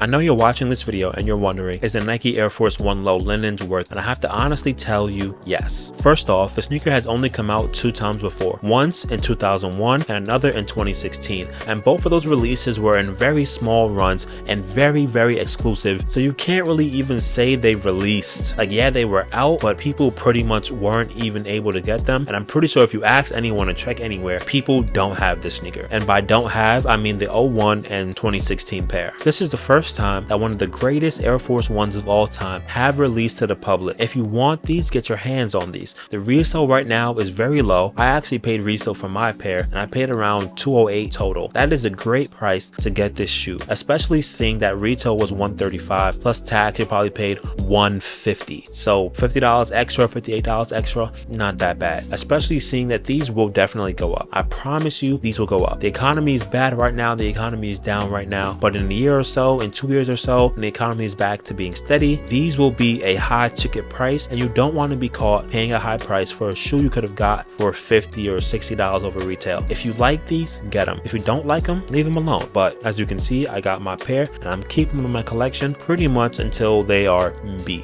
I know you're watching this video and you're wondering, is the Nike Air Force 1 Low linens worth? And I have to honestly tell you, yes. First off, the sneaker has only come out 2 times before, once in 2001 and another in 2016, and both of those releases were in very small runs and very exclusive, so you can't really even say they released. Like, yeah, they were out, but people pretty much weren't even able to get them, and I'm pretty sure if you ask anyone to check anywhere, people don't have this sneaker. And by don't have, I mean the 01 and 2016 pair. This is the first time that one of the greatest Air Force 1s of all time have released to the public. If you want these, get your hands on these. The resale right now is very low. I actually paid resale for my pair and I paid around $208 total. That is a great price to get this shoe, especially seeing that retail was $135 plus tax. You probably paid $150, so $50 extra, $58 extra, not that bad, especially seeing that these will definitely go up. I promise you these will go up. The economy is bad right now, the economy is down right now, but in a year or so, in 2 years or so, when the economy is back to being steady, these will be a high ticket price, and you don't want to be caught paying a high price for a shoe you could have got for $50 or $60 over retail. If you like these, get them. If you don't like them, leave them alone. But as you can see, I got my pair and I'm keeping them in my collection pretty much until they are beat.